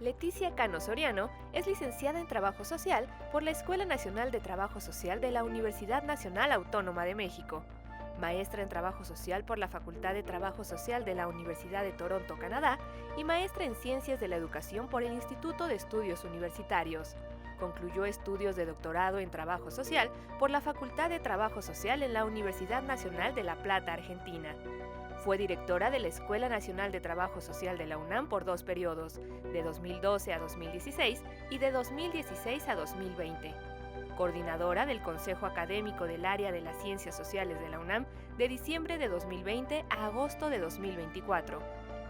Leticia Cano Soriano es licenciada en Trabajo Social por la Escuela Nacional de Trabajo Social de la Universidad Nacional Autónoma de México, maestra en Trabajo Social por la Facultad de Trabajo Social de la Universidad de Toronto, Canadá, y maestra en Ciencias de la Educación por el Instituto de Estudios Universitarios. Concluyó estudios de doctorado en Trabajo Social por la Facultad de Trabajo Social en la Universidad Nacional de La Plata, Argentina. Fue directora de la Escuela Nacional de Trabajo Social de la UNAM por 2 periodos, de 2012 a 2016 y de 2016 a 2020. Coordinadora del Consejo Académico del Área de las Ciencias Sociales de la UNAM de diciembre de 2020 a agosto de 2024.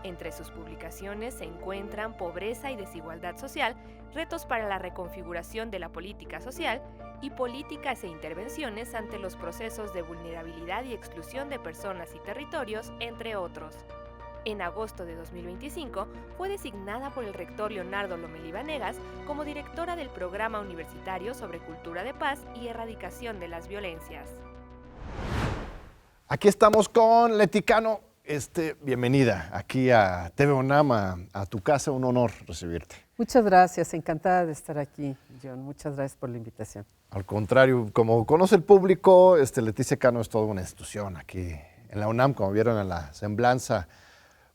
Entre sus publicaciones se encuentran Pobreza y Desigualdad Social, retos para la reconfiguración de la política social y políticas e intervenciones ante los procesos de vulnerabilidad y exclusión de personas y territorios, entre otros. En agosto de 2025 fue designada por el rector Leonardo Lomelí Vanegas como directora del Programa Universitario sobre Cultura de Paz y Erradicación de las Violencias. Aquí estamos con Leti Cano. Bienvenida aquí a TV UNAM, a tu casa, un honor recibirte. Muchas gracias, encantada de estar aquí, John. Muchas gracias por la invitación. Al contrario, como conoce el público, Leticia Cano es toda una institución aquí en la UNAM, como vieron en la semblanza,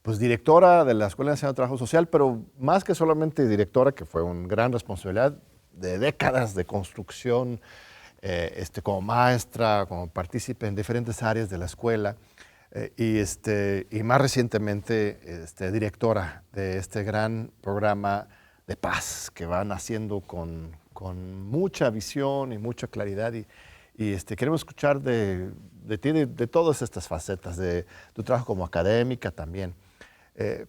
pues directora de la Escuela Nacional de Trabajo Social, pero más que solamente directora, que fue una gran responsabilidad de décadas de construcción, como maestra, como partícipe en diferentes áreas de la escuela, y más recientemente directora de este gran programa de paz que van haciendo con mucha visión y mucha claridad. Y queremos escuchar de ti, de todas estas facetas, de tu trabajo como académica también.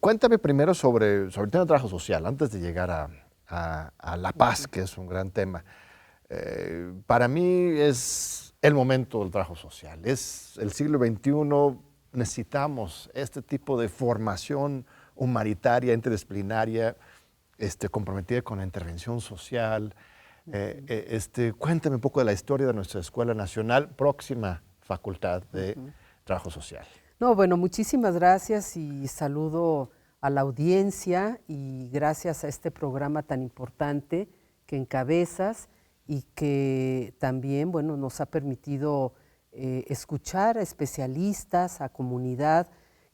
Cuéntame primero sobre el tema de trabajo social, antes de llegar a la paz, que es un gran tema. Para mí es el momento del trabajo social. Es el siglo XXI, necesitamos este tipo de formación humanitaria, interdisciplinaria, comprometida con la intervención social. Cuéntame un poco de la historia de nuestra Escuela Nacional, próxima Facultad de Trabajo Social. No, bueno, muchísimas gracias y saludo a la audiencia y gracias a este programa tan importante que encabezas y que también, bueno, nos ha permitido escuchar a especialistas, a comunidad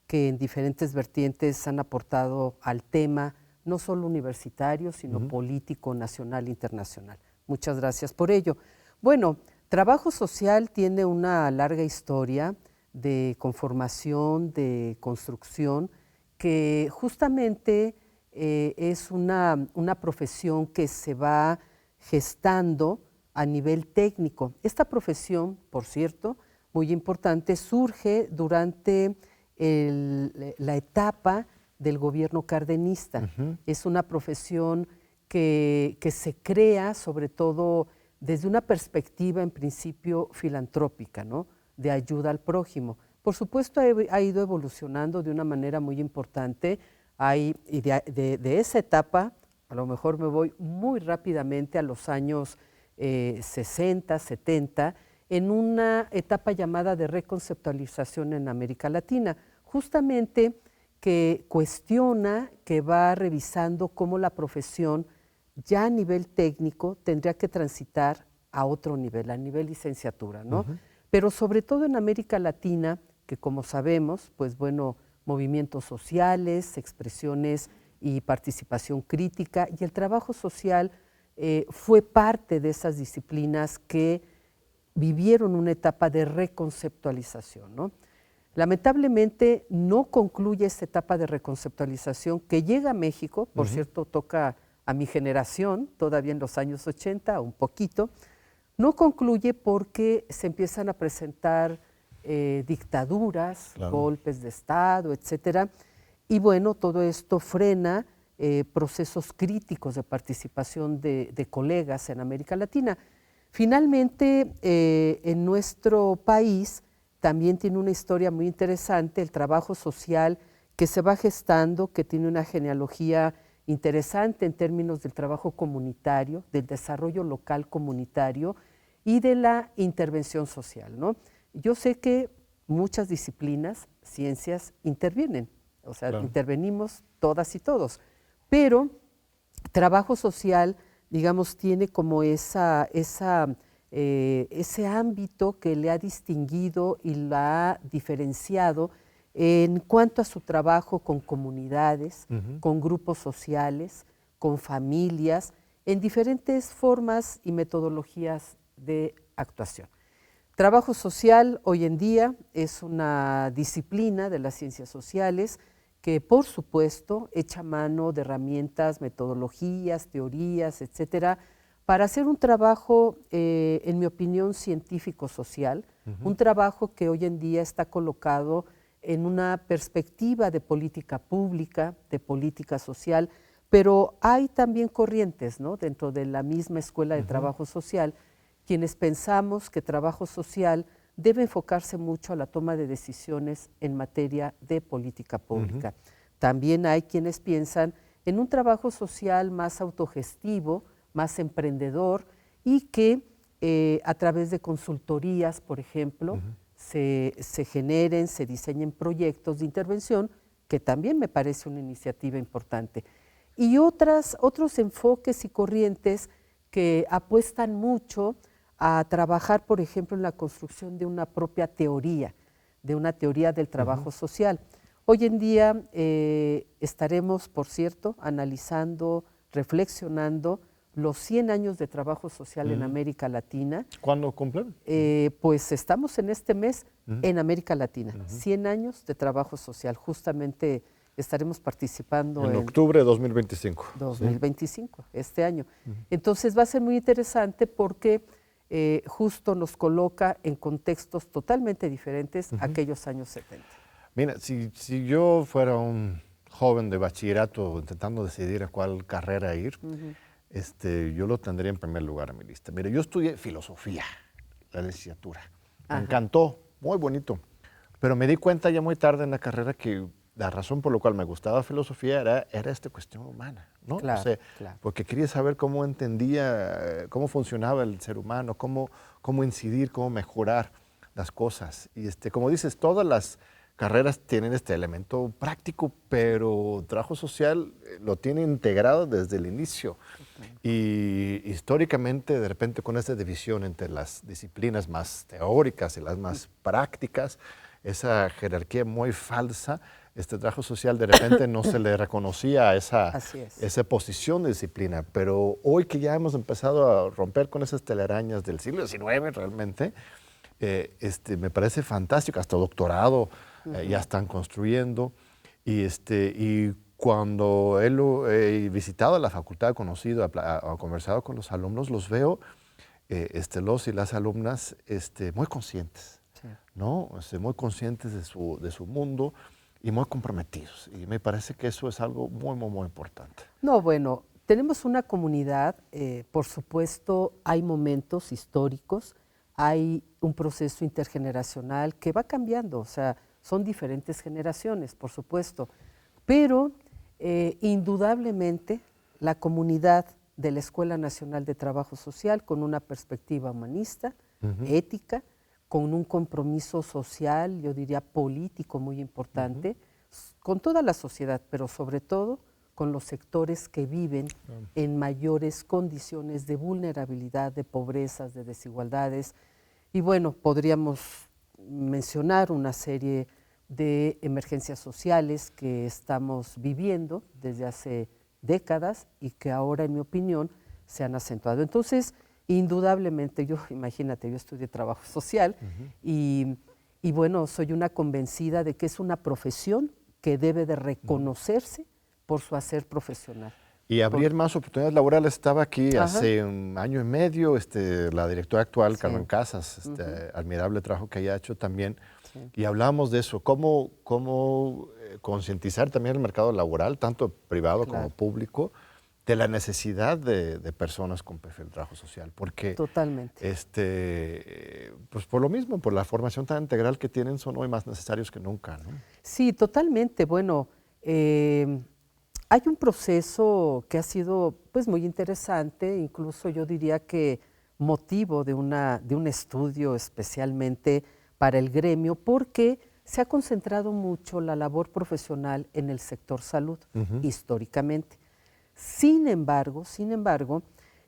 que en diferentes vertientes han aportado al tema, no solo universitario, sino político, nacional, internacional. Muchas gracias por ello. Bueno, trabajo social tiene una larga historia de conformación, de construcción, que justamente es una profesión que se va gestando a nivel técnico. Esta profesión, por cierto, muy importante, surge durante la etapa del gobierno cardenista. Es una profesión que se crea sobre todo desde una perspectiva en principio filantrópica, ¿no?, de ayuda al prójimo. Por supuesto ha ido evolucionando de una manera muy importante. De esa etapa, a lo mejor me voy muy rápidamente a los años 60, 70, en una etapa llamada de reconceptualización en América Latina, justamente que cuestiona, que va revisando cómo la profesión ya a nivel técnico tendría que transitar a otro nivel, a nivel licenciatura, ¿no? Pero sobre todo en América Latina, que como sabemos, pues bueno, movimientos sociales, expresiones y participación crítica, y el trabajo social fue parte de esas disciplinas que vivieron una etapa de reconceptualización, ¿no? Lamentablemente no concluye esta etapa de reconceptualización que llega a México, por cierto, toca a mi generación, todavía en los años 80, un poquito, no concluye porque se empiezan a presentar dictaduras, golpes de Estado, etcétera, y bueno, todo esto frena procesos críticos de participación de colegas en América Latina. Finalmente, en nuestro país también tiene una historia muy interesante, el trabajo social que se va gestando, que tiene una genealogía interesante en términos del trabajo comunitario, del desarrollo local comunitario y de la intervención social, ¿no? Yo sé que muchas disciplinas, ciencias, intervienen, o sea, intervenimos todas y todos, pero trabajo social, digamos, tiene como ese ámbito que le ha distinguido y la ha diferenciado en cuanto a su trabajo con comunidades, con grupos sociales, con familias, en diferentes formas y metodologías de actuación. Trabajo social hoy en día es una disciplina de las ciencias sociales que, por supuesto, echa mano de herramientas, metodologías, teorías, etcétera, para hacer un trabajo, en mi opinión, científico-social, un trabajo que hoy en día está colocado en una perspectiva de política pública, de política social, pero hay también corrientes, ¿no?, dentro de la misma escuela de trabajo social, quienes pensamos que trabajo social debe enfocarse mucho a la toma de decisiones en materia de política pública. También hay quienes piensan en un trabajo social más autogestivo, más emprendedor y que a través de consultorías, por ejemplo, se generen, se diseñen proyectos de intervención, que también me parece una iniciativa importante. Y otros enfoques y corrientes que apuestan mucho a trabajar, por ejemplo, en la construcción de una propia teoría, de una teoría del trabajo social. Hoy en día estaremos, por cierto, analizando, reflexionando los 100 años de trabajo social en América Latina. ¿Cuándo cumplen? Pues estamos en este mes en América Latina, 100 años de trabajo social. Justamente estaremos participando en octubre de 2025. 2025, este año. Entonces va a ser muy interesante porque justo nos coloca en contextos totalmente diferentes a aquellos años 70. Mira, si yo fuera un joven de bachillerato intentando decidir a cuál carrera ir, yo lo tendría en primer lugar en mi lista. Mira, yo estudié filosofía, la licenciatura. Me encantó, muy bonito. Pero me di cuenta ya muy tarde en la carrera que la razón por la cual me gustaba filosofía era esta cuestión humana, ¿no? Claro, o sea, claro. Porque quería saber cómo entendía, cómo funcionaba el ser humano, cómo incidir, cómo mejorar las cosas. Y como dices, todas las carreras tienen este elemento práctico, pero trabajo social lo tiene integrado desde el inicio. Y históricamente, de repente, con esta división entre las disciplinas más teóricas y las más prácticas, esa jerarquía muy falsa, este trabajo social de repente no se le reconocía esa posición de disciplina, pero hoy que ya hemos empezado a romper con esas telarañas del siglo XIX realmente, me parece fantástico, hasta doctorado ya están construyendo, y cuando he visitado la facultad, he conocido, he conversado con los alumnos, los veo, los y las alumnas muy conscientes, ¿no? Muy conscientes de su mundo, y muy comprometidos. Y me parece que eso es algo muy, muy, muy importante. No, bueno, tenemos una comunidad, por supuesto, hay momentos históricos, hay un proceso intergeneracional que va cambiando, o sea, son diferentes generaciones, por supuesto, pero indudablemente la comunidad de la Escuela Nacional de Trabajo Social, con una perspectiva humanista, ética, con un compromiso social, yo diría político muy importante, con toda la sociedad, pero sobre todo con los sectores que viven en mayores condiciones de vulnerabilidad, de pobrezas, de desigualdades. Y bueno, podríamos mencionar una serie de emergencias sociales que estamos viviendo desde hace décadas y que ahora, en mi opinión, se han acentuado. Entonces, indudablemente, imagínate, yo estudié trabajo social y bueno, soy una convencida de que es una profesión que debe de reconocerse por su hacer profesional. Y abrir más oportunidades laborales. Estaba aquí hace un año y medio, la directora actual, Carmen Casas, admirable trabajo que haya hecho también, y hablamos de eso, cómo concientizar también el mercado laboral, tanto privado como público, de la necesidad de personas con perfil de trabajo social, porque totalmente. Pues por lo mismo, por la formación tan integral que tienen, son hoy más necesarios que nunca, ¿no? Sí, totalmente. Bueno, hay un proceso que ha sido pues muy interesante, incluso yo diría que motivo de un estudio especialmente para el gremio, porque se ha concentrado mucho la labor profesional en el sector salud, históricamente. Sin embargo,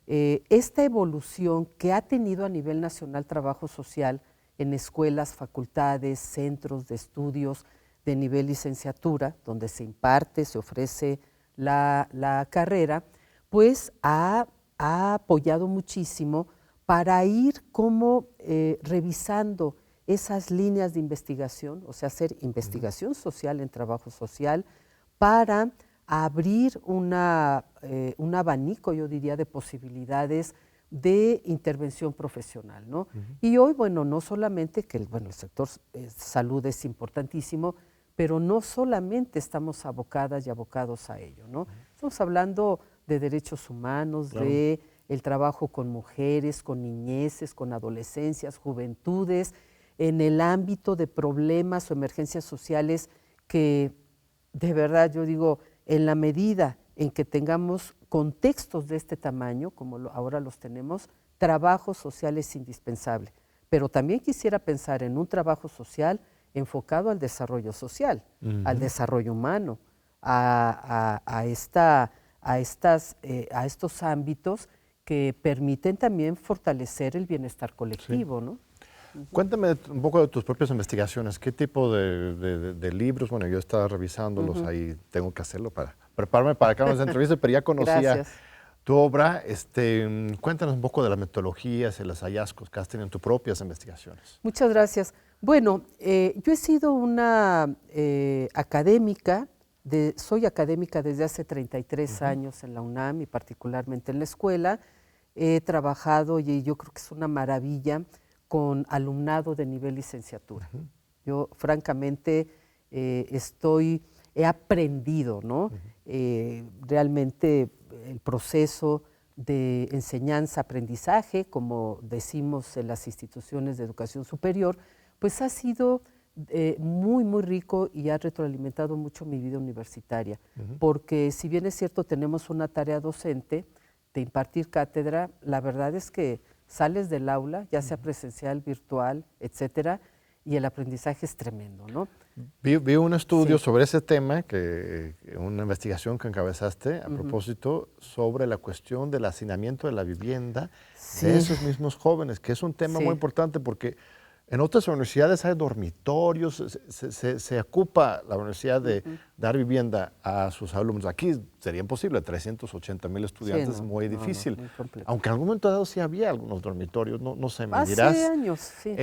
esta evolución que ha tenido a nivel nacional trabajo social en escuelas, facultades, centros de estudios de nivel licenciatura, donde se imparte, se ofrece la carrera, pues ha apoyado muchísimo para ir como revisando esas líneas de investigación, o sea, hacer investigación social en trabajo social para abrir un abanico, yo diría, de posibilidades de intervención profesional, ¿no? Y hoy, bueno, no solamente que el sector salud es importantísimo, pero no solamente estamos abocadas y abocados a ello, ¿no? Estamos hablando de derechos humanos, de el trabajo con mujeres, con niñeces, con adolescencias, juventudes, en el ámbito de problemas o emergencias sociales que, de verdad, yo digo, en la medida en que tengamos contextos de este tamaño, como ahora los tenemos, trabajo social es indispensable. Pero también quisiera pensar en un trabajo social enfocado al desarrollo social, al desarrollo humano, a estos ámbitos que permiten también fortalecer el bienestar colectivo, ¿no? Cuéntame un poco de tus propias investigaciones. ¿Qué tipo de libros? Bueno, yo estaba revisándolos ahí, tengo que hacerlo para prepararme para cada una de las entrevistas, pero ya conocía tu obra. Cuéntanos un poco de las metodologías y los hallazgos que has tenido en tus propias investigaciones. Muchas gracias. Bueno, yo he sido una académica, soy académica desde hace 33 años en la UNAM y particularmente en la escuela. He trabajado, y yo creo que es una maravilla, con alumnado de nivel licenciatura. Yo, francamente, he aprendido, ¿no? Realmente el proceso de enseñanza-aprendizaje, como decimos en las instituciones de educación superior, pues ha sido muy, muy rico y ha retroalimentado mucho mi vida universitaria. Porque si bien es cierto, tenemos una tarea docente de impartir cátedra, la verdad es que sales del aula, ya sea presencial, virtual, etcétera, y el aprendizaje es tremendo, ¿no? Vi un estudio sobre ese tema, una investigación que encabezaste a propósito sobre la cuestión del hacinamiento de la vivienda de esos mismos jóvenes, que es un tema muy importante porque en otras universidades hay dormitorios, se ocupa la universidad de dar vivienda a sus alumnos. Aquí sería imposible, 380,000 estudiantes, muy difícil. Muy aunque en algún momento dado sí había algunos dormitorios, no sé, me dirás. Hace años, sí.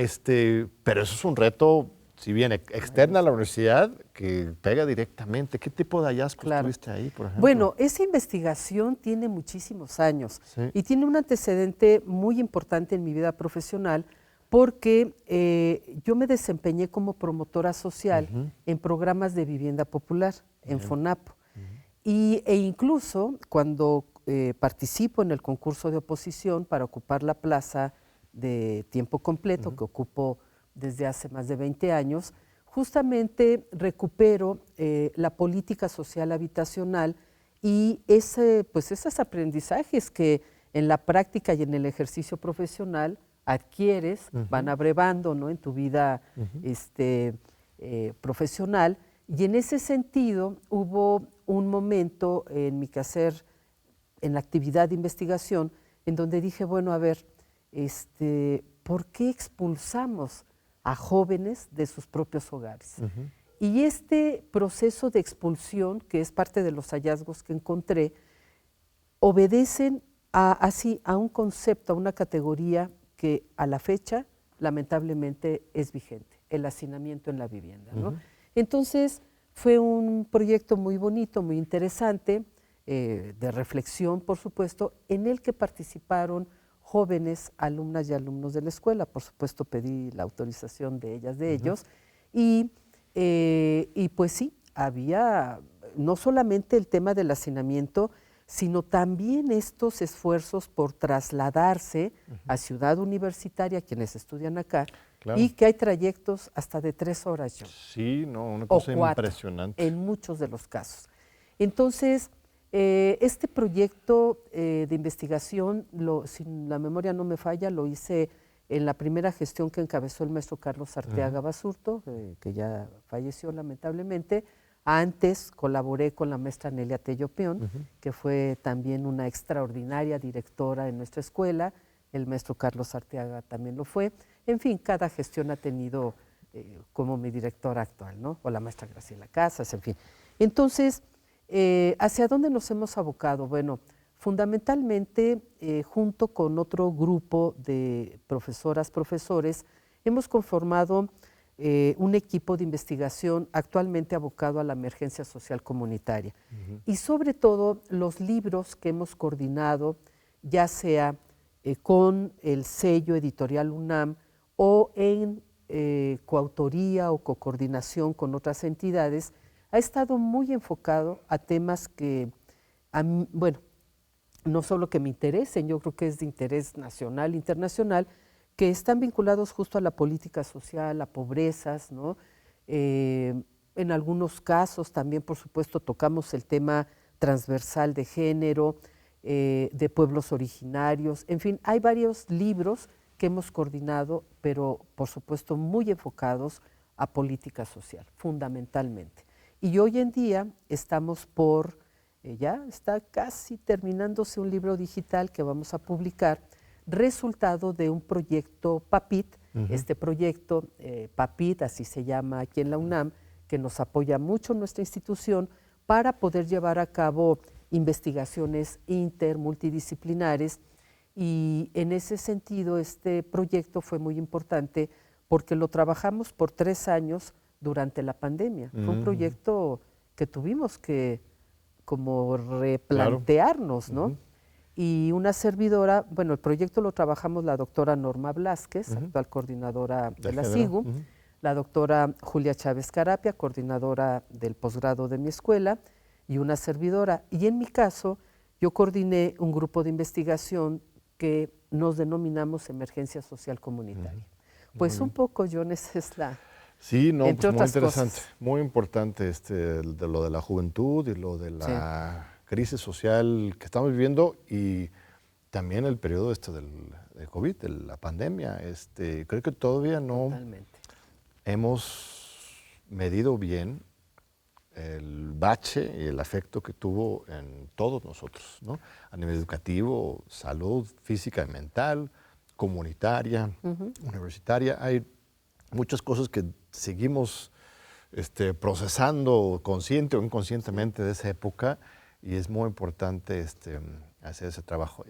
Pero eso es un reto, si bien externa a la universidad, que pega directamente. ¿Qué tipo de hallazgos tuviste ahí, por ejemplo? Bueno, esa investigación tiene muchísimos años y tiene un antecedente muy importante en mi vida profesional, porque yo me desempeñé como promotora social en programas de vivienda popular, en FONAPO. E incluso cuando participo en el concurso de oposición para ocupar la plaza de tiempo completo, que ocupo desde hace más de 20 años, justamente recupero la política social habitacional y esos aprendizajes que en la práctica y en el ejercicio profesional adquieres, van abrevando, ¿no?, en tu vida profesional. Y en ese sentido hubo un momento en mi quehacer, en la actividad de investigación, en donde dije, bueno, a ver, ¿por qué expulsamos a jóvenes de sus propios hogares? Y este proceso de expulsión, que es parte de los hallazgos que encontré, obedecen a un concepto, a una categoría que a la fecha lamentablemente es vigente, el hacinamiento en la vivienda, ¿no? Entonces fue un proyecto muy bonito, muy interesante, de reflexión, por supuesto, en el que participaron jóvenes alumnas y alumnos de la escuela. Por supuesto pedí la autorización de ellas, de ellos, y pues sí, había no solamente el tema del hacinamiento, sino también estos esfuerzos por trasladarse a Ciudad Universitaria, quienes estudian acá, y que hay trayectos hasta de 3 horas, John. Sí, una cosa impresionante. En muchos de los casos. Entonces, este proyecto de investigación, si la memoria no me falla, lo hice en la primera gestión que encabezó el maestro Carlos Arteaga Basurto, que ya falleció lamentablemente, Antes colaboré con la maestra Nelia Tello Peón, que fue también una extraordinaria directora en nuestra escuela. El maestro Carlos Arteaga también lo fue. En fin, cada gestión ha tenido como mi directora actual, ¿no? O la maestra Graciela Casas, en fin. Entonces, ¿hacia dónde nos hemos abocado? Bueno, fundamentalmente, junto con otro grupo de profesoras, profesores, hemos conformado un equipo de investigación actualmente abocado a la emergencia social comunitaria. Y sobre todo, los libros que hemos coordinado, ya sea con el sello editorial UNAM o en coautoría o cocoordinación con otras entidades, ha estado muy enfocado a temas que, bueno, no solo que me interesen, yo creo que es de interés nacional, internacional, que están vinculados justo a la política social, a pobrezas, ¿no? En algunos casos también, por supuesto, tocamos el tema transversal de género, de pueblos originarios, en fin, hay varios libros que hemos coordinado, pero por supuesto muy enfocados a política social, fundamentalmente. Y hoy en día estamos por, ya está casi terminándose un libro digital que vamos a publicar, resultado de un proyecto PAPIT, este proyecto PAPIT, así se llama aquí en la UNAM, que nos apoya mucho nuestra institución para poder llevar a cabo investigaciones multidisciplinares, y en ese sentido este proyecto fue muy importante porque lo trabajamos por 3 años durante la pandemia. Fue un proyecto que tuvimos que como replantearnos, ¿no? Y una servidora, bueno, el proyecto lo trabajamos la doctora Norma Blázquez, actual coordinadora de la SIGU, la doctora Julia Chávez Carapia, coordinadora del posgrado de mi escuela, y una servidora. Y en mi caso, yo coordiné un grupo de investigación que nos denominamos Emergencia Social Comunitaria. Pues un poco, John, esa es la... Sí, no, entre pues muy otras interesante, cosas. muy importante de lo de la juventud y lo de la crisis social que estamos viviendo, y también el periodo del COVID, de la pandemia. Creo que todavía no Totalmente. hemos medido bien el bache y el afecto que tuvo en todos nosotros, ¿no? A nivel educativo, salud física y mental, comunitaria, universitaria. Hay muchas cosas que seguimos procesando consciente o inconscientemente de esa época, y es muy importante hacer ese trabajo.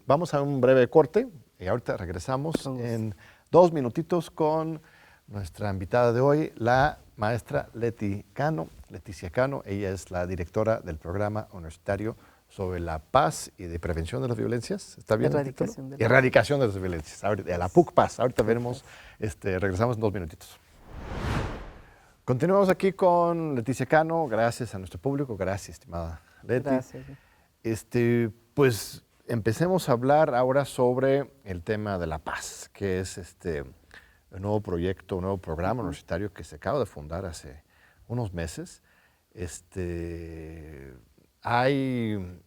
Vamos a un breve corte y ahorita regresamos en 2 minutitos con nuestra invitada de hoy, la maestra Leticia Cano. Ella es la directora del programa universitario sobre la paz y de prevención de las violencias. ¿Está bien? Erradicación de las violencias. De la PUC-Paz. Ahorita veremos, regresamos en 2 minutitos. Continuamos aquí con Leticia Cano. Gracias a nuestro público. Gracias, estimada Leti. Gracias. Pues empecemos a hablar ahora sobre el tema de la paz, que es un nuevo proyecto, un nuevo programa universitario que se acaba de fundar hace unos meses. Hay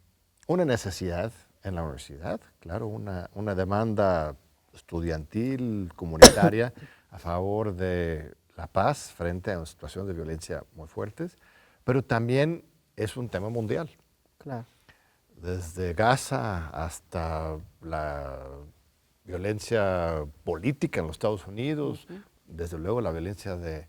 una necesidad en la universidad, claro, una demanda estudiantil, comunitaria, a favor de la paz frente a una situación de violencia muy fuertes, pero también es un tema mundial. Claro. Desde Gaza hasta la violencia política en los Estados Unidos, desde luego la violencia de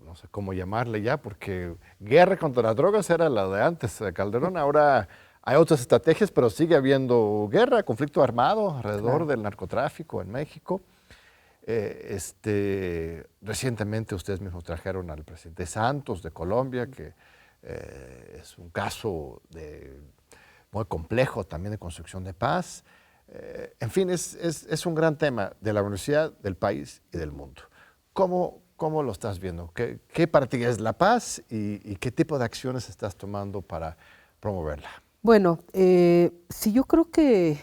no sé cómo llamarle ya, porque guerra contra las drogas era la de antes de Calderón. Ahora hay otras estrategias, pero sigue habiendo guerra, conflicto armado alrededor del narcotráfico en México. Recientemente ustedes mismos trajeron al presidente Santos de Colombia, que es un caso muy complejo también de construcción de paz. En fin, es un gran tema de la universidad, del país y del mundo. ¿Cómo lo estás viendo? ¿Qué para ti es la paz y qué tipo de acciones estás tomando para promoverla? Bueno, sí, yo creo que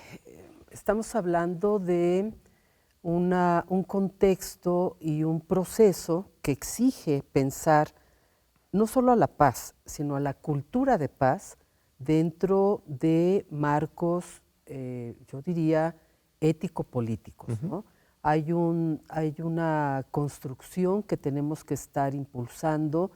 estamos hablando de un contexto y un proceso que exige pensar no solo a la paz, sino a la cultura de paz dentro de marcos, yo diría, ético-políticos, ¿no? hay una construcción que tenemos que estar impulsando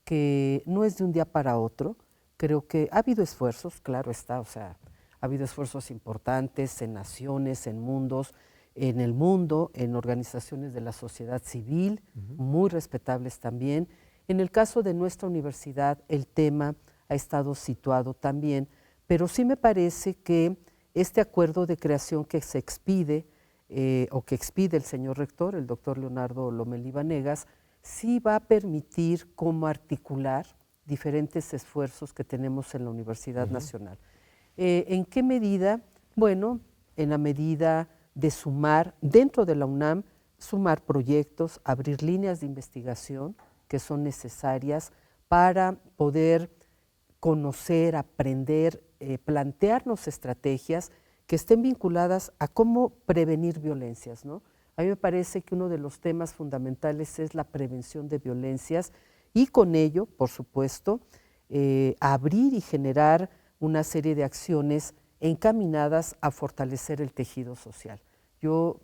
que no es de un día para otro. Creo que ha habido esfuerzos, claro está, o sea, ha habido esfuerzos importantes en naciones, en mundos, en el mundo, en organizaciones de la sociedad civil, muy respetables también. En el caso de nuestra universidad, el tema ha estado situado también, pero sí me parece que este acuerdo de creación que se expide, o que expide el señor rector, el doctor Leonardo Lomelí Vanegas, sí va a permitir cómo articular diferentes esfuerzos que tenemos en la Universidad Nacional. ¿En qué medida? Bueno, en la medida de sumar, dentro de la UNAM, sumar proyectos, abrir líneas de investigación que son necesarias para poder conocer, aprender, plantearnos estrategias que estén vinculadas a cómo prevenir violencias, ¿no? A mí me parece que uno de los temas fundamentales es la prevención de violencias y con ello, por supuesto, abrir y generar una serie de acciones encaminadas a fortalecer el tejido social. Yo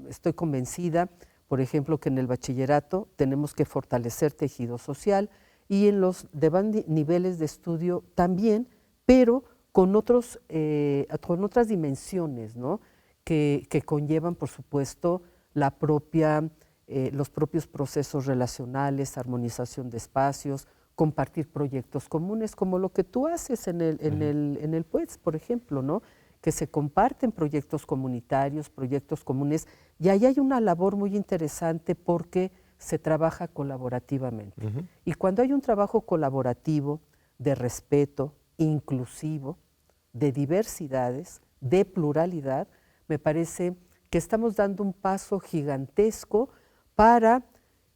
estoy convencida, por ejemplo, que en el bachillerato tenemos que fortalecer tejido social y en los niveles de estudio también, pero con otras dimensiones, ¿no? que conllevan, por supuesto, los propios procesos relacionales, armonización de espacios, compartir proyectos comunes, como lo que tú haces en el PUEDS, por ejemplo, ¿no? Que se comparten proyectos comunitarios, proyectos comunes, y ahí hay una labor muy interesante porque se trabaja colaborativamente. Y cuando hay un trabajo colaborativo, de respeto, inclusivo, de diversidades, de pluralidad, me parece que estamos dando un paso gigantesco para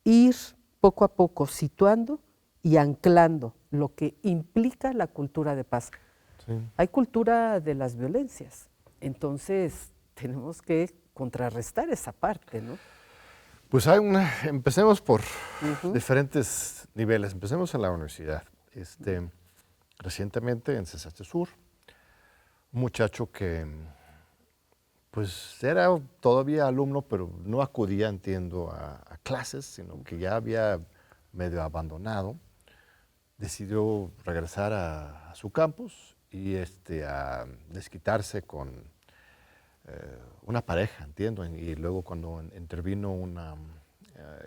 ir poco a poco situando y anclando lo que implica la cultura de paz. Sí. Hay cultura de las violencias, entonces tenemos que contrarrestar esa parte, ¿no? Pues empecemos por diferentes niveles. Empecemos en la universidad. Recientemente en CCH Sur, un muchacho que pues era todavía alumno, pero no acudía, entiendo, a clases, sino que ya había medio abandonado, decidió regresar a su campus y a desquitarse con una pareja, entiendo, y luego cuando intervino una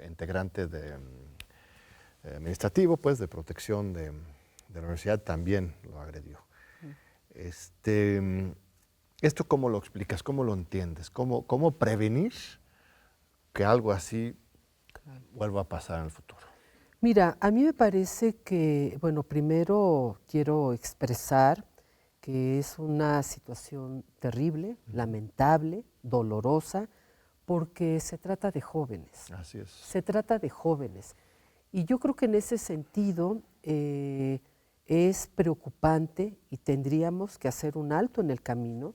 integrante administrativo, pues, de protección de la universidad, también lo agredió. ¿Esto cómo lo explicas? ¿Cómo lo entiendes? ¿Cómo prevenir que algo así vuelva a pasar en el futuro? Mira, a mí me parece que, bueno, primero quiero expresar que es una situación terrible, lamentable, dolorosa, porque se trata de jóvenes. Así es. Se trata de jóvenes. Y yo creo que en ese sentido es preocupante y tendríamos que hacer un alto en el camino,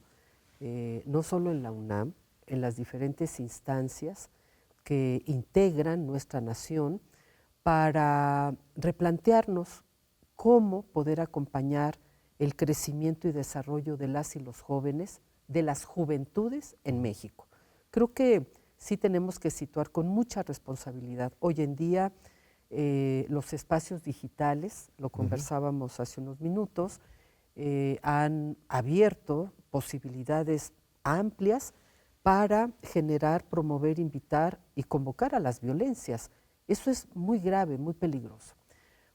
no solo en la UNAM, en las diferentes instancias que integran nuestra nación, para replantearnos cómo poder acompañar el crecimiento y desarrollo de las y los jóvenes, de las juventudes en México. Creo que sí tenemos que situar con mucha responsabilidad. Hoy en día los espacios digitales, lo conversábamos hace unos minutos, han abierto posibilidades amplias para generar, promover, invitar y convocar a las violencias. Eso es muy grave, muy peligroso.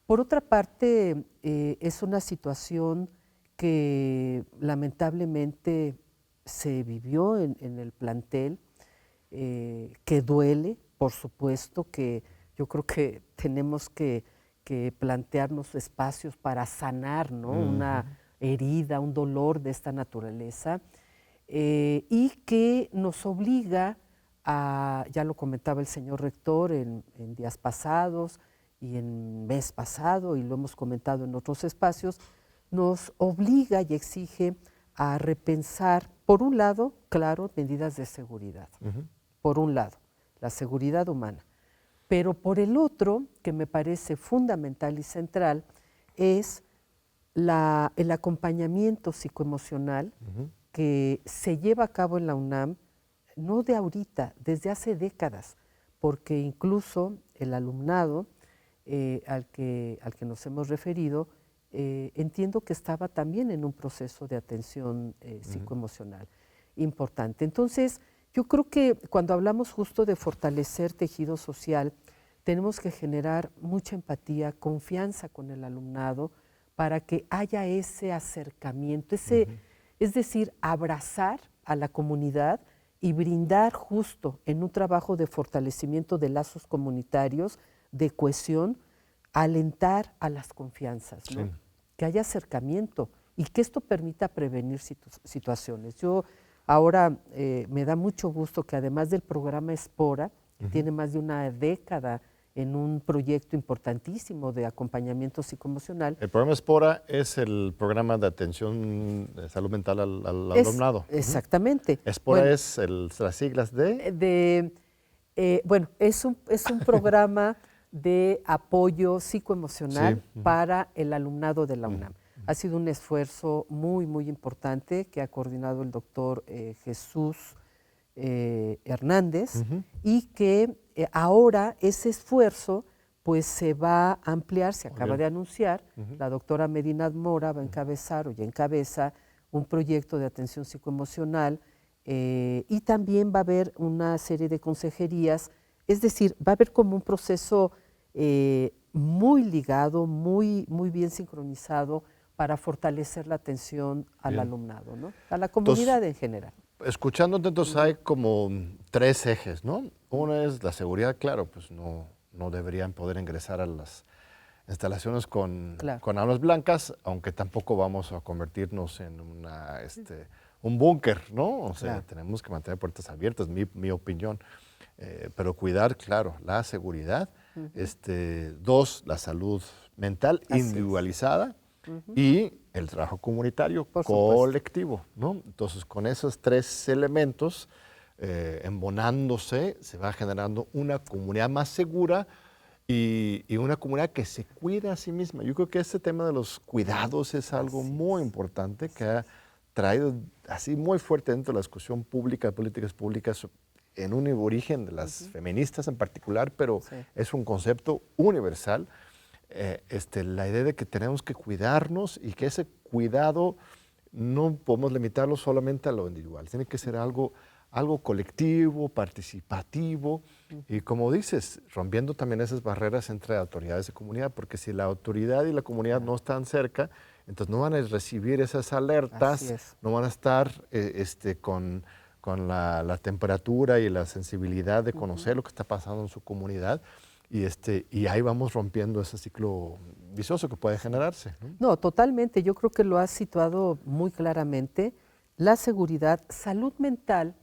Por otra parte, es una situación que lamentablemente se vivió en el plantel, que duele, por supuesto, que yo creo que tenemos que plantearnos espacios para sanar, ¿no? Una herida, un dolor de esta naturaleza, y que nos obliga ya lo comentaba el señor rector en días pasados y en mes pasado, y lo hemos comentado en otros espacios, nos obliga y exige a repensar, por un lado, claro, medidas de seguridad, por un lado, la seguridad humana, pero por el otro, que me parece fundamental y central, es el acompañamiento psicoemocional que se lleva a cabo en la UNAM, no de ahorita, desde hace décadas, porque incluso el alumnado al que nos hemos referido, entiendo que estaba también en un proceso de atención psicoemocional importante. Entonces, yo creo que cuando hablamos justo de fortalecer tejido social, tenemos que generar mucha empatía, confianza con el alumnado para que haya ese acercamiento, es decir, abrazar a la comunidad y brindar justo en un trabajo de fortalecimiento de lazos comunitarios, de cohesión, alentar a las confianzas, ¿no? Sí. Que haya acercamiento y que esto permita prevenir situaciones. Yo ahora me da mucho gusto que además del programa Espora, que tiene más de una década en un proyecto importantísimo de acompañamiento psicoemocional. El programa Espora es el programa de atención de salud mental al alumnado. Exactamente. Espora bueno, es las siglas de... Bueno, es un programa de apoyo psicoemocional para el alumnado de la UNAM. Ha sido un esfuerzo muy, muy importante que ha coordinado el doctor Jesús Hernández y que ahora ese esfuerzo pues se va a ampliar, se acaba de anunciar, la doctora Medina Mora va a encabezar o ya encabeza un proyecto de atención psicoemocional y también va a haber una serie de consejerías, es decir, va a haber como un proceso muy ligado, muy bien sincronizado para fortalecer la atención al alumnado, ¿no? A la comunidad en general. Escuchándote, entonces hay como 3 ejes, ¿no? Uno es la seguridad, claro, pues no deberían poder ingresar a las instalaciones con armas blancas, aunque tampoco vamos a convertirnos en un búnker, ¿no? O sea, tenemos que mantener puertas abiertas, mi opinión. Pero cuidar, claro, la seguridad. 2, la salud mental individualizada. Y el trabajo comunitario colectivo, ¿no? Entonces, con esos 3 elementos, embonándose, se va generando una comunidad más segura y una comunidad que se cuida a sí misma. Yo creo que este tema de los cuidados es algo muy importante que ha traído así muy fuerte dentro de la discusión pública, de políticas públicas, en un origen de las feministas en particular, pero es un concepto universal. La idea de que tenemos que cuidarnos y que ese cuidado no podemos limitarlo solamente a lo individual, tiene que ser algo colectivo, participativo y como dices, rompiendo también esas barreras entre autoridades y comunidad, porque si la autoridad y la comunidad no están cerca, entonces no van a recibir esas alertas, no van a estar con la temperatura y la sensibilidad de conocer lo que está pasando en su comunidad. Y ahí vamos rompiendo ese ciclo vicioso que puede generarse, ¿no? No, totalmente. Yo creo que lo has situado muy claramente. La seguridad, salud mental,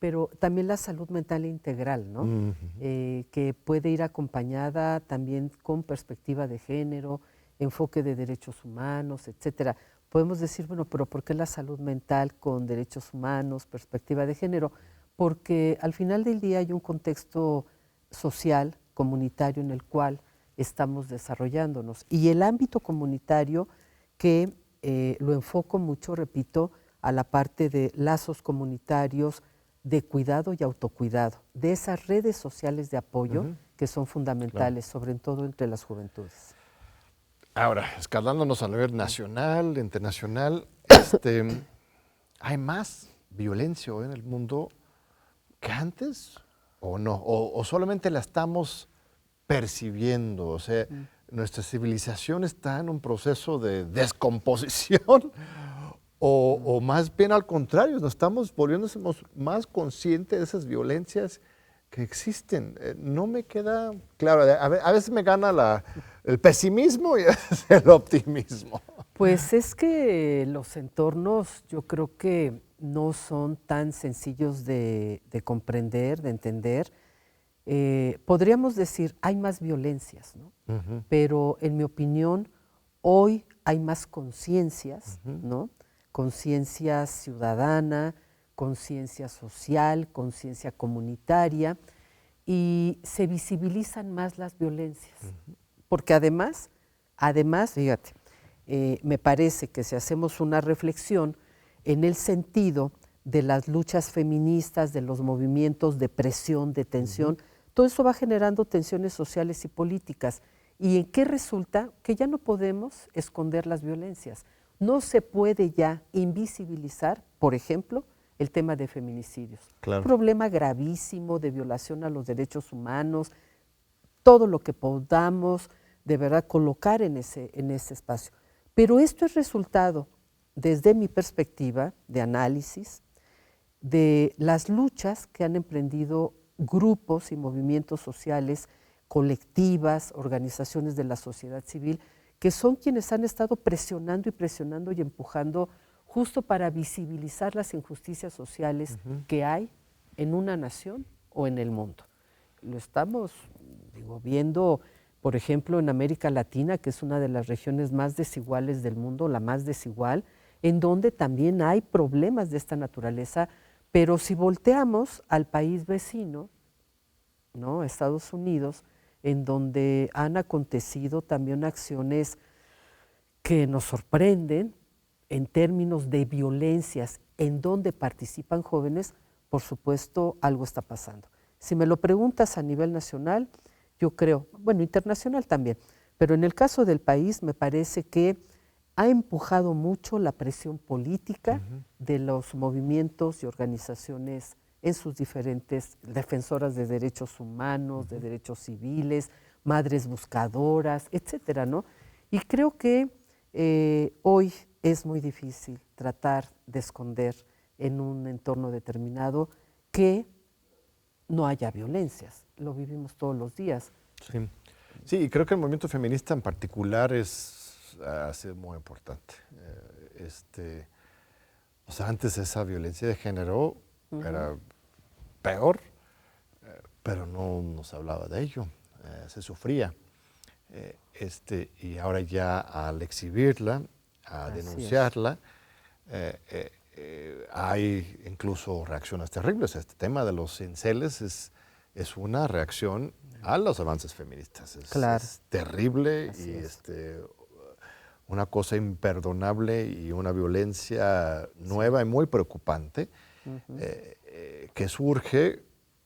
pero también la salud mental integral, ¿no? Que puede ir acompañada también con perspectiva de género, enfoque de derechos humanos, etcétera. Podemos decir, bueno, pero ¿por qué la salud mental con derechos humanos, perspectiva de género? Porque al final del día hay un contexto social, comunitario en el cual estamos desarrollándonos. Y el ámbito comunitario que lo enfoco mucho, repito, a la parte de lazos comunitarios, de cuidado y autocuidado, de esas redes sociales de apoyo que son fundamentales, sobre todo entre las juventudes. Ahora, escalándonos a nivel nacional, internacional, ¿hay más violencia hoy en el mundo que antes? ¿O no? ¿O solamente la estamos percibiendo? O sea, nuestra civilización está en un proceso de descomposición o más bien al contrario, nos estamos volviendo más conscientes de esas violencias que existen. No me queda claro, a veces me gana el pesimismo y el optimismo. Pues es que los entornos yo creo que no son tan sencillos de comprender, de entender. Podríamos decir, hay más violencias, ¿no? Pero en mi opinión, hoy hay más conciencias, ¿no? Conciencia ciudadana, conciencia social, conciencia comunitaria, y se visibilizan más las violencias. Porque además, fíjate, me parece que si hacemos una reflexión en el sentido de las luchas feministas, de los movimientos de presión, de tensión. Todo eso va generando tensiones sociales y políticas. ¿Y en qué resulta? Que ya no podemos esconder las violencias. No se puede ya invisibilizar, por ejemplo, el tema de feminicidios. Claro. Un problema gravísimo de violación a los derechos humanos, todo lo que podamos de verdad colocar en ese espacio. Pero esto es resultado, desde mi perspectiva de análisis, de las luchas que han emprendido grupos y movimientos sociales, colectivas, organizaciones de la sociedad civil, que son quienes han estado presionando y empujando justo para visibilizar las injusticias sociales que hay en una nación o en el mundo. Lo estamos viendo, por ejemplo, en América Latina, que es una de las regiones más desiguales del mundo, la más desigual, en donde también hay problemas de esta naturaleza, pero si volteamos al país vecino, ¿no? Estados Unidos, en donde han acontecido también acciones que nos sorprenden en términos de violencias en donde participan jóvenes, por supuesto algo está pasando. Si me lo preguntas a nivel nacional, yo creo, bueno, internacional también, pero en el caso del país me parece que ha empujado mucho la presión política de los movimientos y organizaciones en sus diferentes defensoras de derechos humanos, de derechos civiles, madres buscadoras, etcétera, ¿no? Y creo que hoy es muy difícil tratar de esconder en un entorno determinado que no haya violencias. Lo vivimos todos los días. Sí, sí, y creo que el movimiento feminista en particular ha sido muy importante. O sea, antes esa violencia de género era peor, pero no nos hablaba de ello, se sufría. Y ahora ya al exhibirla, a denunciarla, hay incluso reacciones terribles. Este tema de los incels es una reacción a los avances feministas. Es terrible y una cosa imperdonable y una violencia nueva y muy preocupante que surge,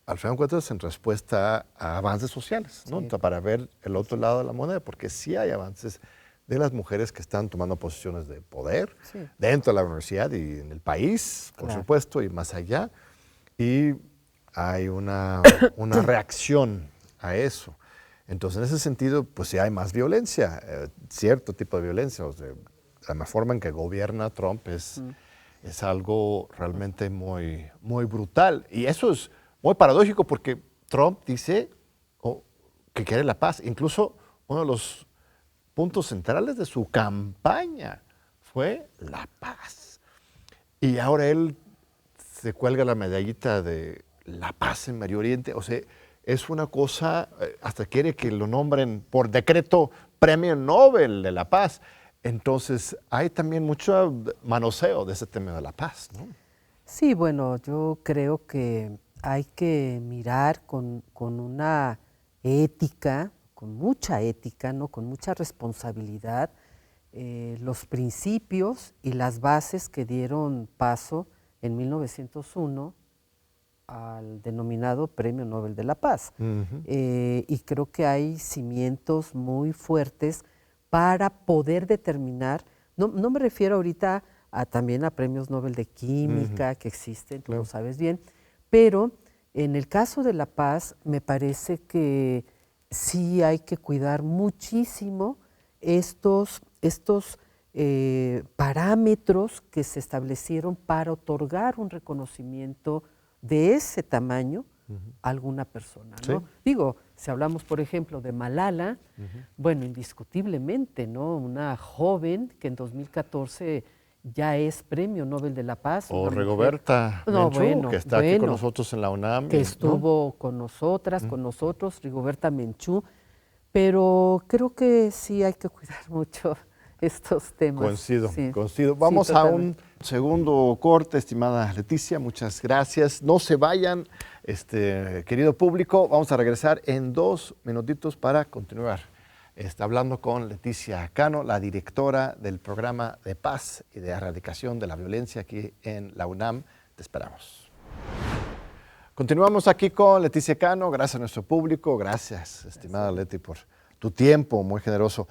al final de cuentas, en respuesta a avances sociales, ¿no? Para ver el otro lado de la moneda, porque sí hay avances de las mujeres que están tomando posiciones de poder dentro de la universidad y en el país, por supuesto, y más allá. Y hay una reacción a eso. Entonces, en ese sentido, pues sí hay más violencia, cierto tipo de violencia. O sea, la forma en que gobierna Trump es algo realmente muy, muy brutal. Y eso es muy paradójico porque Trump dice que quiere la paz. Incluso uno de los puntos centrales de su campaña fue la paz. Y ahora él se cuelga la medallita de la paz en Medio Oriente. O sea, es una cosa, hasta quiere que lo nombren por decreto Premio Nobel de la Paz. Entonces, hay también mucho manoseo de ese tema de la paz, ¿no? Sí, bueno, yo creo que hay que mirar con una ética, con mucha ética, ¿no? Con mucha responsabilidad, los principios y las bases que dieron paso en 1901 al denominado Premio Nobel de la Paz. Y creo que hay cimientos muy fuertes para poder determinar, no me refiero ahorita también a premios Nobel de Química que existen, tú lo sabes bien, pero en el caso de la paz me parece que sí hay que cuidar muchísimo estos parámetros que se establecieron para otorgar un reconocimiento de ese tamaño a alguna persona, ¿no? Digo, si hablamos, por ejemplo, de Malala, bueno, indiscutiblemente, ¿no? Una joven que en 2014 ya es Premio Nobel de la Paz. O Rigoberta Menchú, que está aquí con nosotros en la UNAM. Que estuvo con nosotras, con nosotros, Rigoberta Menchú, pero creo que sí hay que cuidar mucho estos temas. Coincido. Vamos a un segundo corte, estimada Leticia, muchas gracias. No se vayan, querido público, vamos a regresar en 2 minutitos para continuar. Está hablando con Leticia Cano, la directora del programa de paz y de erradicación de la violencia aquí en la UNAM. Te esperamos. Continuamos aquí con Leticia Cano. Gracias a nuestro público. Gracias, estimada Leti, por tu tiempo muy generoso.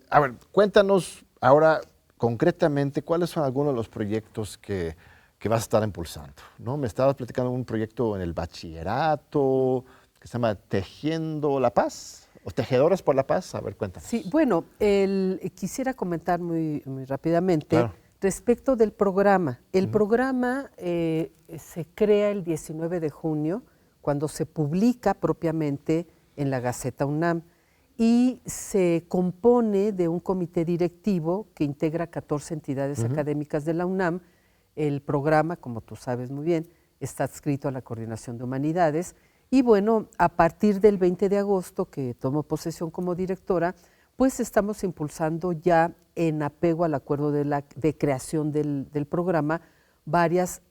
A ver, cuéntanos ahora concretamente cuáles son algunos de los proyectos que vas a estar impulsando, ¿no? Me estabas platicando de un proyecto en el bachillerato que se llama Tejiendo la Paz, o Tejedoras por la Paz. A ver, cuéntanos. Sí, bueno, quisiera comentar muy rápidamente. Claro. Respecto del programa, el programa se crea el 19 de junio, cuando se publica propiamente en la Gaceta UNAM, y se compone de un comité directivo que integra 14 entidades académicas de la UNAM. El programa, como tú sabes muy bien, está adscrito a la Coordinación de Humanidades, y bueno, a partir del 20 de agosto, que tomo posesión como directora, pues estamos impulsando ya, en apego al acuerdo de creación del programa, varias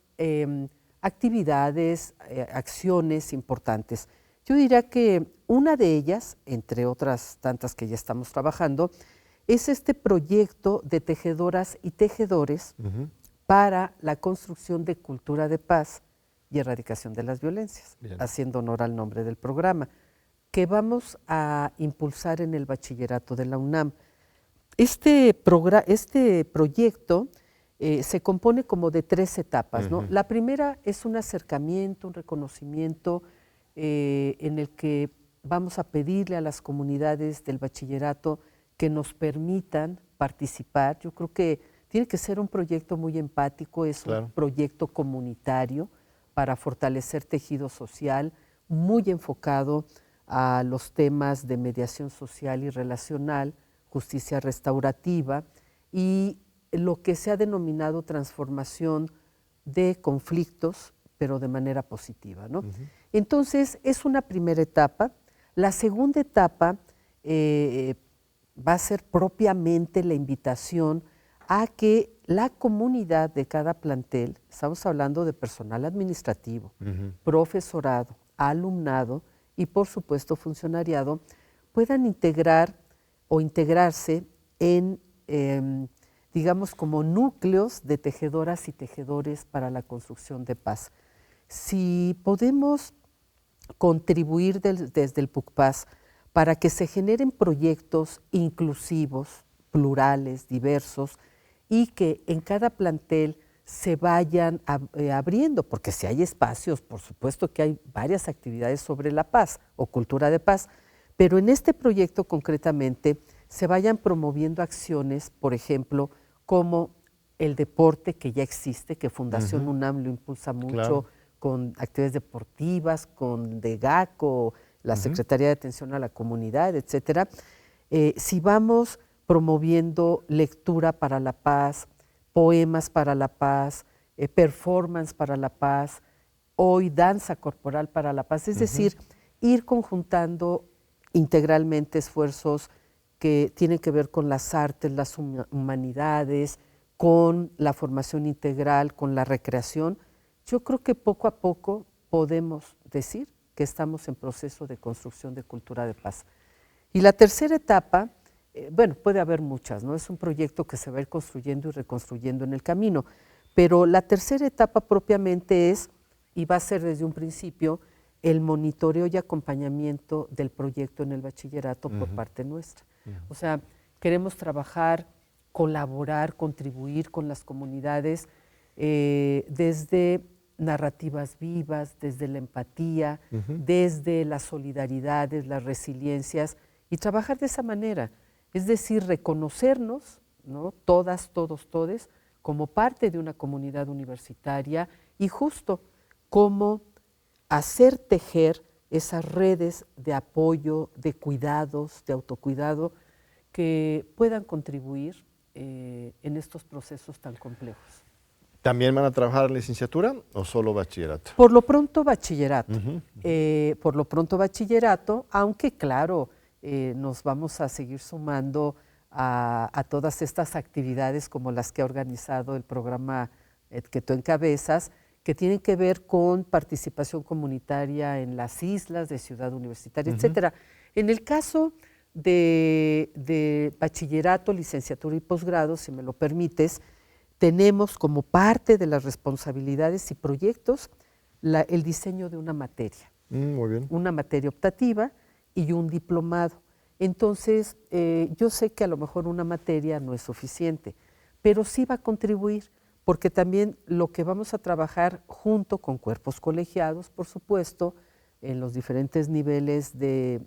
actividades, acciones importantes. Yo diría que una de ellas, entre otras tantas que ya estamos trabajando, es este proyecto de tejedoras y tejedores para la construcción de cultura de paz y erradicación de las violencias, haciendo honor al nombre del programa, que vamos a impulsar en el bachillerato de la UNAM. Este proyecto se compone como de 3 etapas, ¿no? La primera es un acercamiento, un reconocimiento en el que vamos a pedirle a las comunidades del bachillerato que nos permitan participar. Yo creo que tiene que ser un proyecto muy empático, es un proyecto comunitario para fortalecer tejido social, muy enfocado a los temas de mediación social y relacional, justicia restaurativa y lo que se ha denominado transformación de conflictos, pero de manera positiva, ¿no? Entonces, es una primera etapa. La segunda etapa va a ser propiamente la invitación a que la comunidad de cada plantel, estamos hablando de personal administrativo, profesorado, alumnado y por supuesto funcionariado, puedan integrar o integrarse en, digamos, como núcleos de tejedoras y tejedores para la construcción de paz. Si podemos contribuir desde el PUCPAS para que se generen proyectos inclusivos, plurales, diversos, y que en cada plantel se vayan abriendo, porque si hay espacios, por supuesto que hay varias actividades sobre la paz o cultura de paz, pero en este proyecto concretamente se vayan promoviendo acciones, por ejemplo, como el deporte que ya existe, que Fundación UNAM lo impulsa mucho, con actividades deportivas, con DEGACO, la Secretaría de Atención a la Comunidad, etcétera. Si vamos promoviendo lectura para la paz, poemas para la paz, performance para la paz, hoy danza corporal para la paz, es decir, ir conjuntando integralmente esfuerzos que tienen que ver con las artes, las humanidades, con la formación integral, con la recreación. Yo creo que poco a poco podemos decir que estamos en proceso de construcción de cultura de paz. Y la tercera etapa, bueno, puede haber muchas, ¿no? Es un proyecto que se va a ir construyendo y reconstruyendo en el camino, pero la tercera etapa propiamente es, y va a ser desde un principio, el monitoreo y acompañamiento del proyecto en el bachillerato por parte nuestra. O sea, queremos trabajar, colaborar, contribuir con las comunidades desde narrativas vivas, desde la empatía, desde las solidaridades, las resiliencias, y trabajar de esa manera. Es decir, reconocernos, ¿no? Todas, todos, todes, como parte de una comunidad universitaria y justo como hacer tejer esas redes de apoyo, de cuidados, de autocuidado, que puedan contribuir en estos procesos tan complejos. ¿También van a trabajar en licenciatura o solo bachillerato? Por lo pronto bachillerato. Por lo pronto bachillerato, aunque claro, nos vamos a seguir sumando a todas estas actividades como las que ha organizado el programa que tú encabezas, que tienen que ver con participación comunitaria en las islas de Ciudad Universitaria, etcétera. En el caso de bachillerato, licenciatura y posgrado, si me lo permites, tenemos como parte de las responsabilidades y proyectos el diseño de una materia. Muy bien. Una materia optativa y un diplomado. Entonces, yo sé que a lo mejor una materia no es suficiente, pero sí va a contribuir, porque también lo que vamos a trabajar junto con cuerpos colegiados, por supuesto, en los diferentes niveles de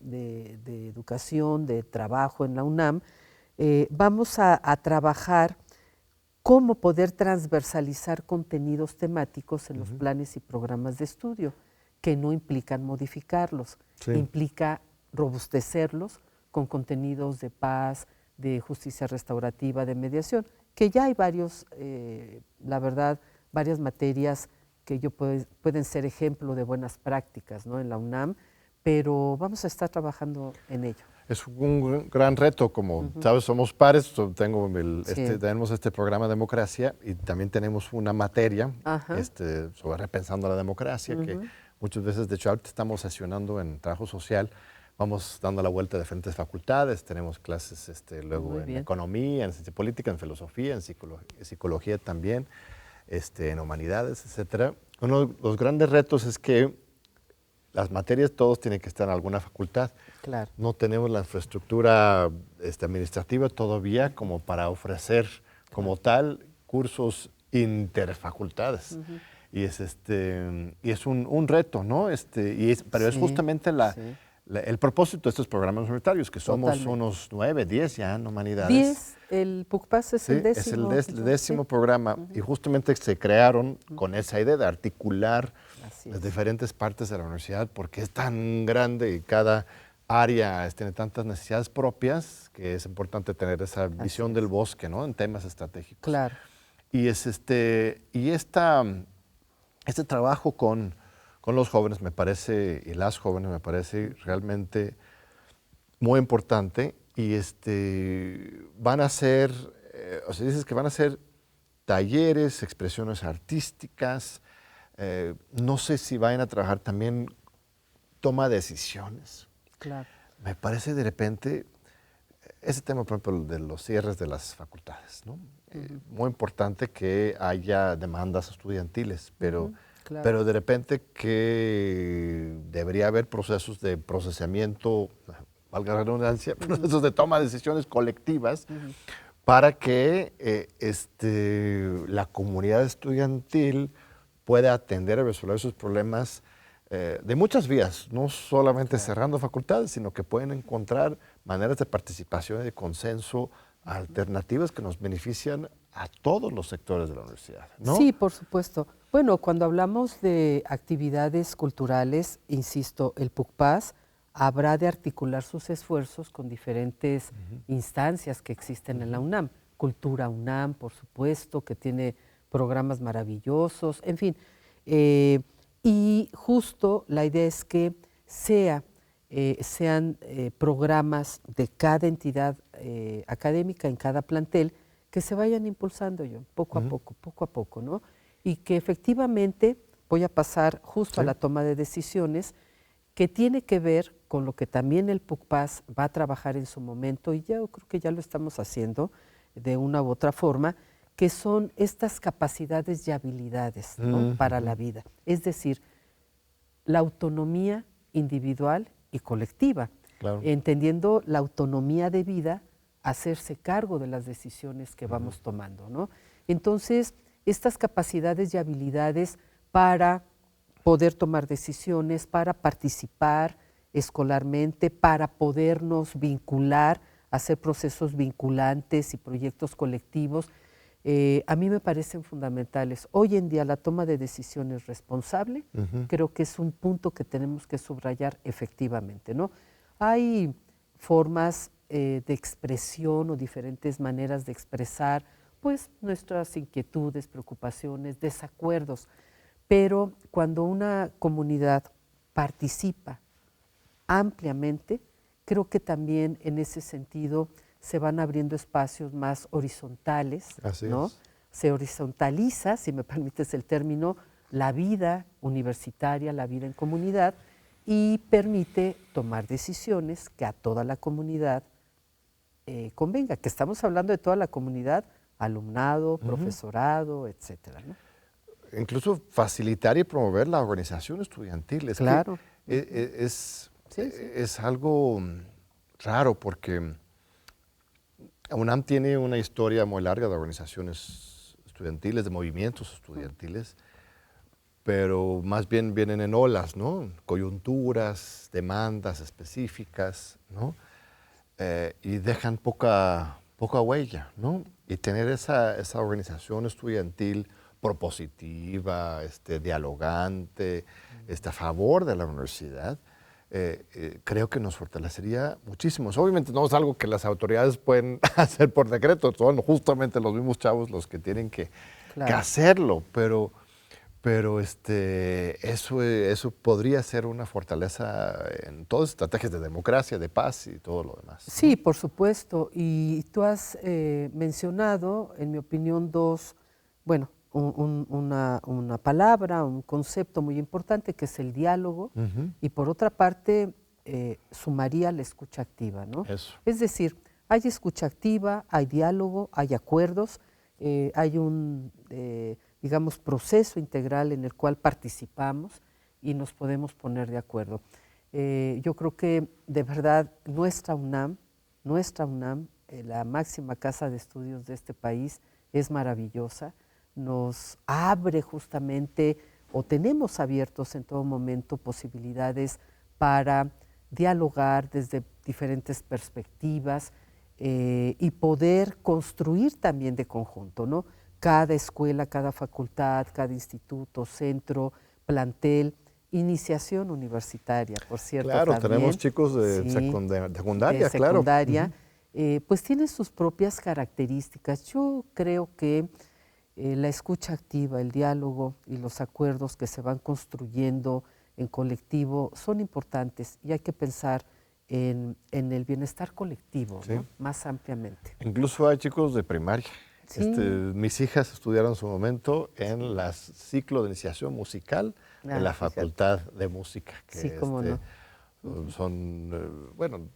educación, de trabajo en la UNAM, vamos a trabajar cómo poder transversalizar contenidos temáticos en los planes y programas de estudio, que no implican modificarlos, implica robustecerlos con contenidos de paz, de justicia restaurativa, de mediación, que ya hay varios, la verdad, varias materias que pueden ser ejemplo de buenas prácticas, ¿no?, en la UNAM, pero vamos a estar trabajando en ello. Es un gran reto, como sabes, somos pares, tenemos este programa Democracia y también tenemos una materia sobre repensando la democracia, que muchas veces, de hecho, ahorita estamos sesionando en trabajo social, vamos dando la vuelta a diferentes facultades, tenemos clases luego en economía, en ciencia política, en filosofía, en psicología también, en humanidades, etcétera. Uno de los grandes retos es que las materias todos tienen que estar en alguna facultad. Claro. No tenemos la infraestructura administrativa todavía como para ofrecer como tal cursos interfacultades. Y es un reto, ¿no? Pero es justamente el propósito de estos programas universitarios, que somos unos 9, 10 ya en humanidades. 10, el PUCPAS es el décimo. Es el décimo programa y justamente se crearon con esa idea de articular las diferentes partes de la universidad, porque es tan grande y cada área tiene tantas necesidades propias que es importante tener esa visión del bosque, ¿no?, en temas estratégicos. Claro. Y este trabajo con los jóvenes y las jóvenes me parece realmente muy importante, y van a ser, dices que van a ser talleres, expresiones artísticas, no sé si vayan a trabajar también toma de decisiones. Claro. Me parece de repente, ese tema, por ejemplo, de los cierres de las facultades, ¿no? Muy importante que haya demandas estudiantiles, pero de repente que debería haber procesos de procesamiento, valga la redundancia, procesos de toma de decisiones colectivas para que la comunidad estudiantil pueda atender a resolver sus problemas de muchas vías, no solamente cerrando facultades, sino que pueden encontrar maneras de participación y de consenso alternativas que nos benefician a todos los sectores de la universidad, ¿no? Sí, por supuesto. Bueno, cuando hablamos de actividades culturales, insisto, el PUCPAS habrá de articular sus esfuerzos con diferentes instancias que existen en la UNAM. Cultura UNAM, por supuesto, que tiene programas maravillosos, en fin. Y justo la idea es que sean programas de cada entidad académica en cada plantel que se vayan impulsando poco a poco, ¿no? Y que efectivamente voy a pasar justo a la toma de decisiones, que tiene que ver con lo que también el PUCPAS va a trabajar en su momento, y yo creo que ya lo estamos haciendo de una u otra forma, que son estas capacidades y habilidades, ¿no?, para la vida. Es decir, la autonomía individual y colectiva, entendiendo la autonomía de vida, hacerse cargo de las decisiones que vamos tomando, ¿no? Entonces, estas capacidades y habilidades para poder tomar decisiones, para participar escolarmente, para podernos vincular, hacer procesos vinculantes y proyectos colectivos, a mí me parecen fundamentales. Hoy en día la toma de decisiones responsable creo que es un punto que tenemos que subrayar efectivamente, ¿no? Hay formas de expresión o diferentes maneras de expresar pues nuestras inquietudes, preocupaciones, desacuerdos, pero cuando una comunidad participa ampliamente, creo que también en ese sentido se van abriendo espacios más horizontales, ¿no? Se horizontaliza, si me permites el término, la vida universitaria, la vida en comunidad, y permite tomar decisiones que a toda la comunidad convenga. Que estamos hablando de toda la comunidad, alumnado, profesorado, etcétera, ¿no? Incluso facilitar y promover la organización estudiantil. Claro. Es algo raro porque UNAM tiene una historia muy larga de organizaciones estudiantiles, de movimientos estudiantiles, pero más bien vienen en olas, ¿no? Coyunturas, demandas específicas, ¿no? Y dejan poca huella, ¿no? Y tener esa organización estudiantil propositiva, dialogante, a favor de la universidad, creo que nos fortalecería muchísimo. Obviamente no es algo que las autoridades pueden hacer por decreto, son justamente los mismos chavos los que tienen que hacerlo, pero eso podría ser una fortaleza en todas las estrategias de democracia, de paz y todo lo demás, ¿no? Sí, por supuesto. Y tú has mencionado, en mi opinión, una palabra, un concepto muy importante que es el diálogo, y por otra parte sumaría la escucha activa, ¿no? Eso. Es decir, hay escucha activa, hay diálogo, hay acuerdos, hay un digamos, proceso integral en el cual participamos y nos podemos poner de acuerdo. Yo creo que de verdad nuestra UNAM, la máxima casa de estudios de este país, es maravillosa, nos abre justamente, o tenemos abiertos en todo momento posibilidades para dialogar desde diferentes perspectivas y poder construir también de conjunto, ¿no? Cada escuela, cada facultad, cada instituto, centro, plantel, iniciación universitaria, por cierto. Claro, también, tenemos chicos de secundaria, claro. Pues tienen sus propias características. Yo creo que la escucha activa, el diálogo y los acuerdos que se van construyendo en colectivo son importantes y hay que pensar en el bienestar colectivo, Sí. ¿no? Más ampliamente. Incluso hay chicos de primaria. Sí. Mis hijas estudiaron en su momento en el ciclo de iniciación musical de la Facultad de Música. Que sí, cómo no. Son, bueno,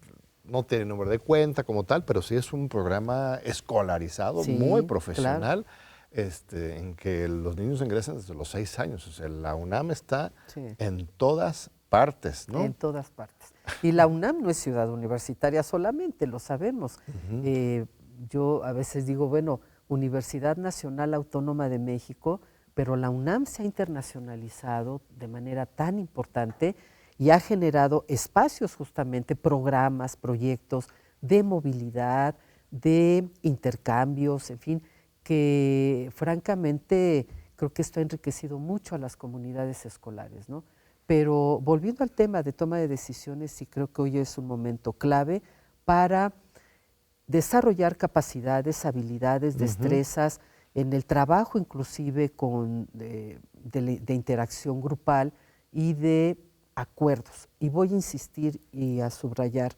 no tiene número de cuenta como tal, pero sí es un programa escolarizado, Sí, muy profesional, claro. En que los niños ingresan desde los 6 años. O sea, la UNAM está Sí. en todas partes, ¿no? En todas partes. Y la UNAM no es ciudad universitaria solamente, lo sabemos. Yo a veces digo, bueno, Universidad Nacional Autónoma de México, pero la UNAM se ha internacionalizado de manera tan importante y ha generado espacios justamente, programas, proyectos de movilidad, de intercambios, en fin, que francamente creo que esto ha enriquecido mucho a las comunidades escolares, ¿no? Pero volviendo al tema de toma de decisiones, sí creo que hoy es un momento clave para desarrollar capacidades, habilidades, destrezas en el trabajo inclusive de interacción grupal y de acuerdos. Y voy a insistir y a subrayar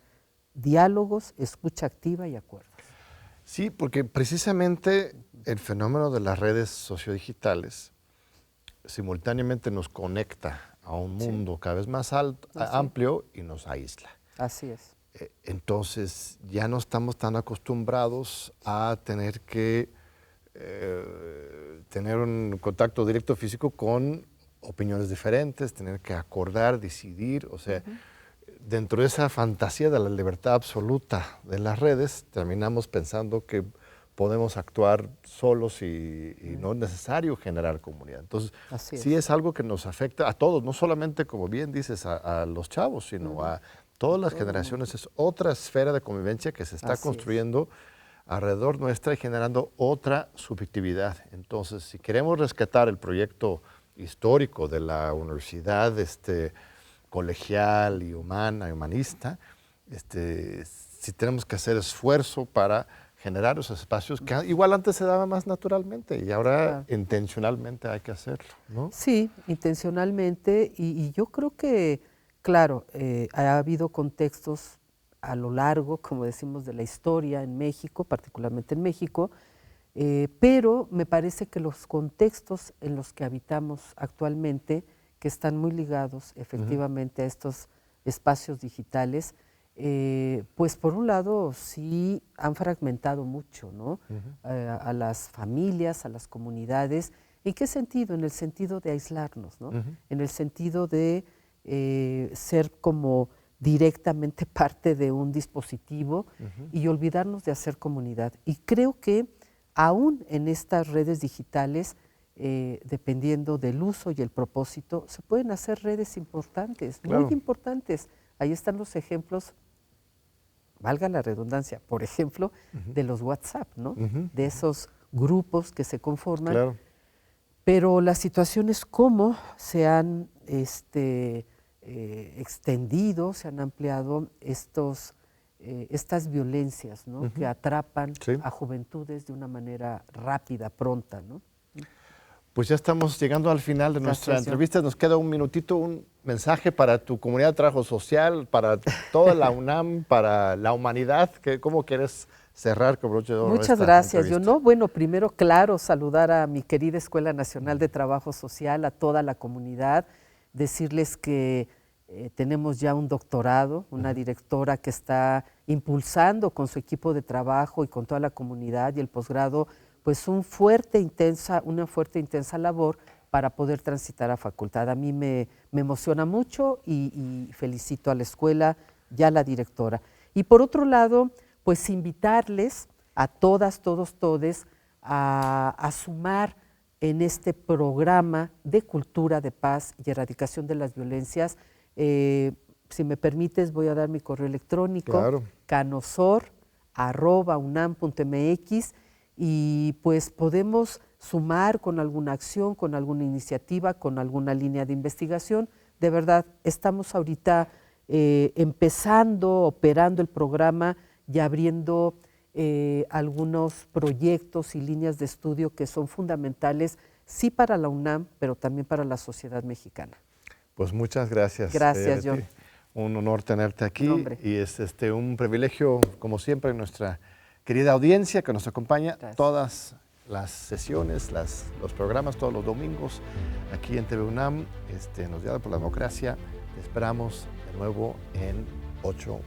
diálogos, escucha activa y acuerdos. Sí, porque precisamente el fenómeno de las redes sociodigitales simultáneamente nos conecta a un mundo cada vez más amplio y nos aísla. Así es. Entonces ya no estamos tan acostumbrados a tener que tener un contacto directo físico con opiniones diferentes, tener que acordar, decidir, o sea, dentro de esa fantasía de la libertad absoluta de las redes, terminamos pensando que podemos actuar solos y no es necesario generar comunidad. Entonces, sí es algo que nos afecta a todos, no solamente, como bien dices, a los chavos, sino a todas las generaciones. Es otra esfera de convivencia que se está construyendo alrededor nuestra y generando otra subjetividad. Entonces, si queremos rescatar el proyecto histórico de la universidad colegial y humanista, sí tenemos que hacer esfuerzo para generar esos espacios que igual antes se daba más naturalmente y ahora intencionalmente hay que hacerlo, ¿no? Sí, intencionalmente y yo creo que, claro, ha habido contextos a lo largo, como decimos, de la historia en México, particularmente en México, pero me parece que los contextos en los que habitamos actualmente, que están muy ligados efectivamente a estos espacios digitales, pues por un lado sí han fragmentado mucho, ¿no? A las familias, a las comunidades. ¿En qué sentido? En el sentido de aislarnos, ¿no? En el sentido de ser como directamente parte de un dispositivo y olvidarnos de hacer comunidad. Y creo que aún en estas redes digitales, dependiendo del uso y el propósito, se pueden hacer redes importantes, Claro. muy importantes. Ahí están los ejemplos, valga la redundancia, por ejemplo, de los WhatsApp, ¿no? De esos grupos que se conforman. Claro. Pero la situación es cómo se han extendido, se han ampliado estas violencias, ¿no? Que atrapan a juventudes de una manera rápida, pronta, ¿no? Pues ya estamos llegando al final de nuestra entrevista. Nos queda un minutito, un mensaje para tu comunidad de trabajo social, para toda la UNAM, para la humanidad. ¿Cómo quieres cerrar con broche de oro? Muchas gracias. Yo no, bueno, primero, claro, saludar a mi querida Escuela Nacional de Trabajo Social, a toda la comunidad, decirles que tenemos ya un doctorado, una directora que está impulsando con su equipo de trabajo y con toda la comunidad, y el posgrado, pues una fuerte, intensa labor para poder transitar a facultad. A mí me emociona mucho y felicito a la escuela y a la directora. Y por otro lado, pues invitarles a todas, todos, todes a sumar en este programa de cultura de paz y erradicación de las violencias. Si me permites, voy a dar mi correo electrónico, claro. canosor@unam.mx, y pues podemos sumar con alguna acción, con alguna iniciativa, con alguna línea de investigación. De verdad, estamos ahorita empezando, operando el programa y abriendo algunos proyectos y líneas de estudio que son fundamentales, sí para la UNAM, pero también para la sociedad mexicana. Pues muchas gracias. Gracias, John. Un honor tenerte aquí, y es un privilegio, como siempre, nuestra querida audiencia que nos acompaña. Gracias. Todas las sesiones, los programas, todos los domingos, aquí en TV UNAM, nos Diálogos por la Democracia. Te esperamos de nuevo en 8